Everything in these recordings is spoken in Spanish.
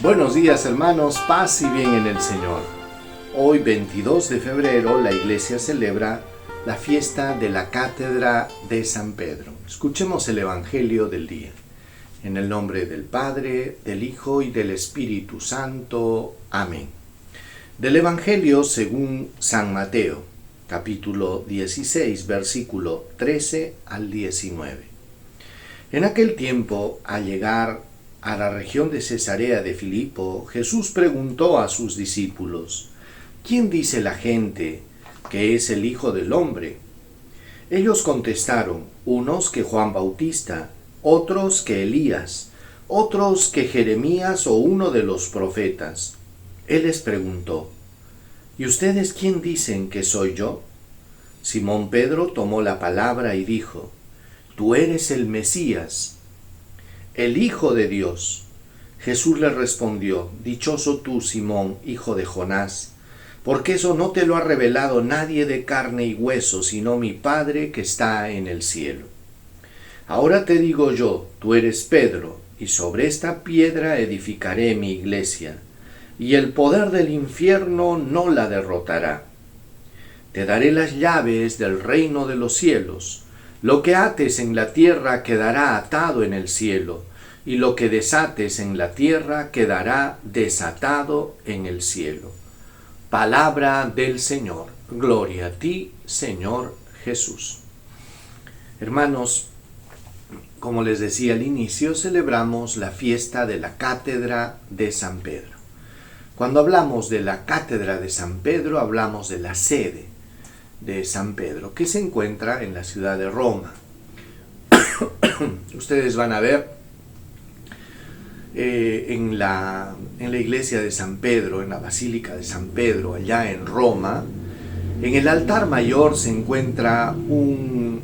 Buenos días, hermanos, paz y bien en el Señor. Hoy 22 de febrero la iglesia celebra la fiesta de la Cátedra de San Pedro. Escuchemos el Evangelio del día. En el nombre del Padre, del Hijo y del Espíritu Santo. Amén. Del Evangelio según San Mateo, capítulo 16, versículo 13 al 19. En aquel tiempo, al llegar a la región de Cesarea de Filipo, Jesús preguntó a sus discípulos: ¿Quién dice la gente que es el Hijo del Hombre? Ellos contestaron: unos que Juan Bautista, otros que Elías, otros que Jeremías o uno de los profetas. Él les preguntó: ¿Y ustedes quién dicen que soy yo? Simón Pedro tomó la palabra y dijo: Tú eres el Mesías, el Hijo de Dios. Jesús le respondió: Dichoso tú, Simón, hijo de Jonás, porque eso no te lo ha revelado nadie de carne y hueso, sino mi Padre que está en el cielo. Ahora te digo yo, tú eres Pedro, y sobre esta piedra edificaré mi iglesia, y el poder del infierno no la derrotará. Te daré las llaves del reino de los cielos. Lo que ates en la tierra quedará atado en el cielo, y lo que desates en la tierra quedará desatado en el cielo. Palabra del Señor. Gloria a ti, Señor Jesús. Hermanos, como les decía al inicio, celebramos la fiesta de la Cátedra de San Pedro. Cuando hablamos de la Cátedra de San Pedro, hablamos de la sede de San Pedro, que se encuentra en la ciudad de Roma. Ustedes van a ver en la iglesia de San Pedro, en la Basílica de San Pedro, allá en Roma, en el altar mayor se encuentra un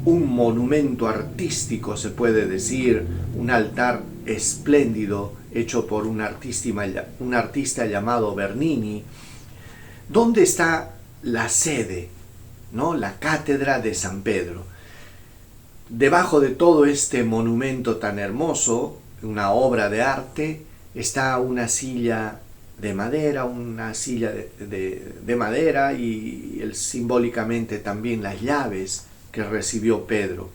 monumento artístico, se puede decir, un altar espléndido, hecho por un artista llamado Bernini, donde está la sede, ¿no? La Cátedra de San Pedro. Debajo de todo este monumento tan hermoso, una obra de arte, está una silla de madera, de madera y simbólicamente también las llaves que recibió Pedro.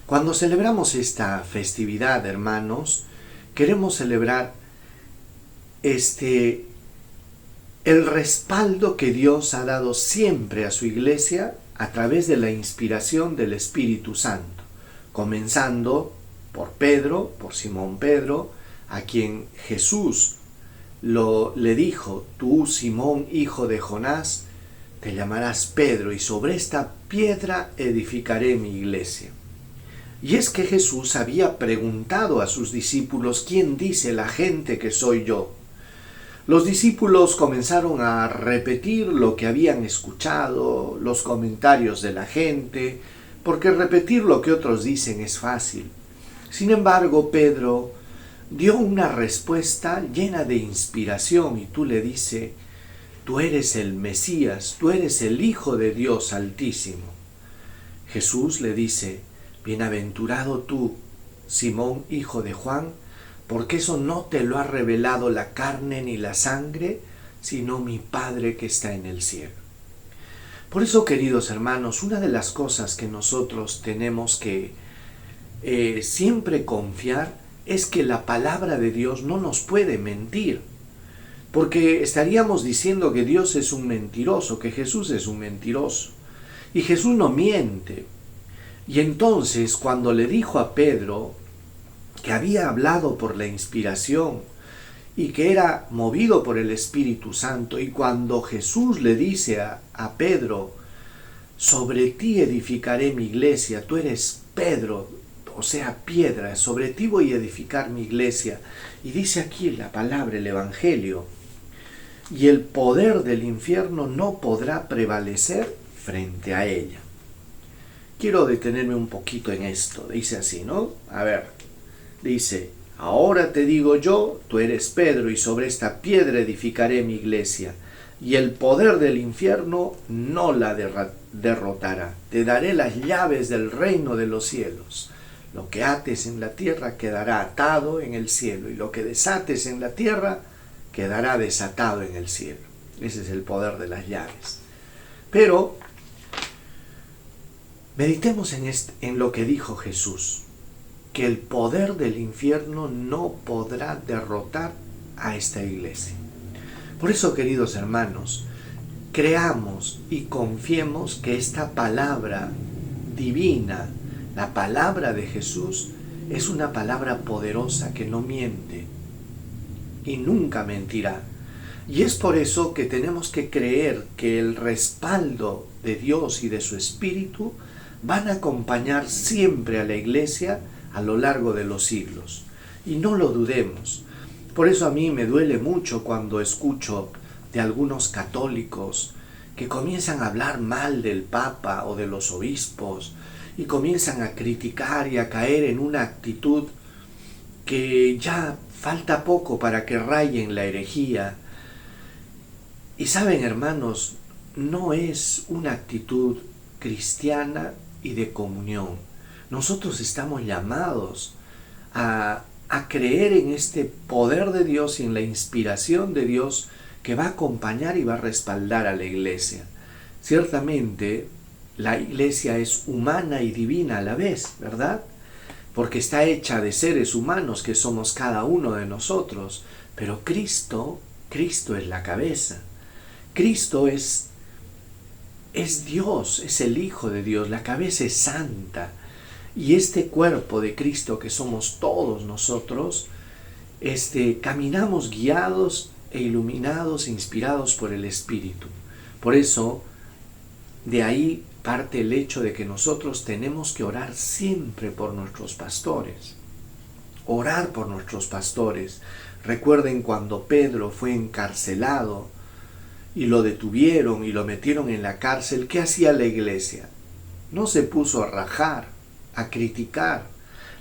Cuando celebramos esta festividad, hermanos, queremos celebrar el respaldo que Dios ha dado siempre a su iglesia a través de la inspiración del Espíritu Santo, comenzando por Pedro, por Simón Pedro, a quien Jesús le dijo: Tú, Simón, hijo de Jonás, te llamarás Pedro, y sobre esta piedra edificaré mi iglesia. Y es que Jesús había preguntado a sus discípulos: ¿Quién dice la gente que soy yo? Los discípulos comenzaron a repetir lo que habían escuchado, los comentarios de la gente, porque repetir lo que otros dicen es fácil. Sin embargo, Pedro dio una respuesta llena de inspiración y tú le dices: tú eres el Mesías, tú eres el Hijo de Dios Altísimo. Jesús le dice: bienaventurado tú, Simón, hijo de Juan, porque eso no te lo ha revelado la carne ni la sangre, sino mi Padre que está en el cielo. Por eso, queridos hermanos, una de las cosas que nosotros tenemos que siempre confiar es que la palabra de Dios no nos puede mentir, porque estaríamos diciendo que Dios es un mentiroso, que Jesús es un mentiroso, y Jesús no miente. Y entonces, cuando le dijo a Pedro que había hablado por la inspiración y que era movido por el Espíritu Santo, y cuando Jesús le dice a Pedro: sobre ti edificaré mi iglesia, tú eres Pedro, o sea, piedra, sobre ti voy a edificar mi iglesia, y dice aquí la palabra, el Evangelio: y el poder del infierno no podrá prevalecer frente a ella. Quiero detenerme un poquito en esto. Dice así, ¿no? A ver, dice: ahora te digo yo, tú eres Pedro, y sobre esta piedra edificaré mi iglesia, y el poder del infierno no la derrotará. Te daré las llaves del reino de los cielos. Lo que ates en la tierra quedará atado en el cielo, y lo que desates en la tierra quedará desatado en el cielo. Ese es el poder de las llaves. Pero meditemos en lo que dijo Jesús, que el poder del infierno no podrá derrotar a esta iglesia. Por eso, queridos hermanos, creamos y confiemos que esta palabra divina, la palabra de Jesús, es una palabra poderosa que no miente y nunca mentirá. Y es por eso que tenemos que creer que el respaldo de Dios y de su Espíritu van a acompañar siempre a la iglesia a lo largo de los siglos. Y no lo dudemos. Por eso a mí me duele mucho cuando escucho de algunos católicos que comienzan a hablar mal del Papa o de los obispos y comienzan a criticar y a caer en una actitud que ya falta poco para que rayen la herejía. Y saben, hermanos, no es una actitud cristiana y de comunión. Nosotros estamos llamados a creer en este poder de Dios y en la inspiración de Dios que va a acompañar y va a respaldar a la iglesia. Ciertamente, la iglesia es humana y divina a la vez, ¿verdad? Porque está hecha de seres humanos que somos cada uno de nosotros. Pero Cristo es la cabeza. Cristo es Dios, es el Hijo de Dios, la cabeza es santa. Y este cuerpo de Cristo que somos todos nosotros, caminamos guiados e iluminados, inspirados por el Espíritu. Por eso, de ahí parte el hecho de que nosotros tenemos que orar siempre por nuestros pastores. Orar por nuestros pastores. Recuerden cuando Pedro fue encarcelado y lo detuvieron y lo metieron en la cárcel, ¿qué hacía la iglesia? No se puso a rajar, a criticar.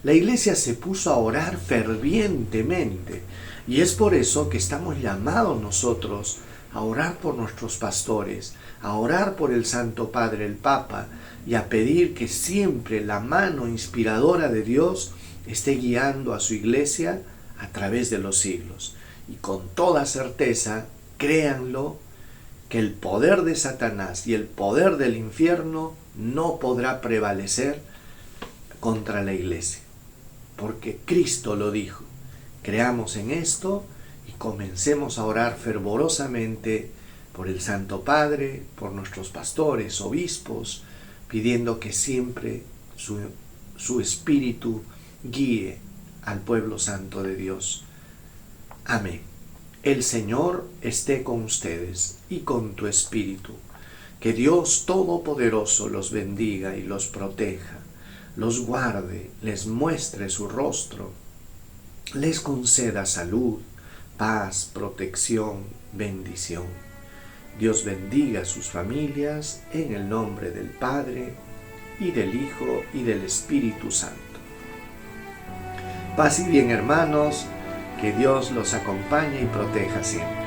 La iglesia se puso a orar fervientemente. Y es por eso que estamos llamados nosotros a orar por nuestros pastores, a orar por el Santo Padre, el Papa, y a pedir que siempre la mano inspiradora de Dios esté guiando a su iglesia a través de los siglos. Y con toda certeza, créanlo, que el poder de Satanás y el poder del infierno no podrá prevalecer contra la iglesia, porque Cristo lo dijo. Creamos en esto y comencemos a orar fervorosamente por el Santo Padre, por nuestros pastores, obispos, pidiendo que siempre su Espíritu guíe al pueblo santo de Dios. Amén. El Señor esté con ustedes y con tu espíritu. Que Dios Todopoderoso los bendiga y los proteja, los guarde, les muestre su rostro, les conceda salud, paz, protección, bendición. Dios bendiga a sus familias en el nombre del Padre, y del Hijo, y del Espíritu Santo. Paz y bien, hermanos. Que Dios los acompañe y proteja siempre.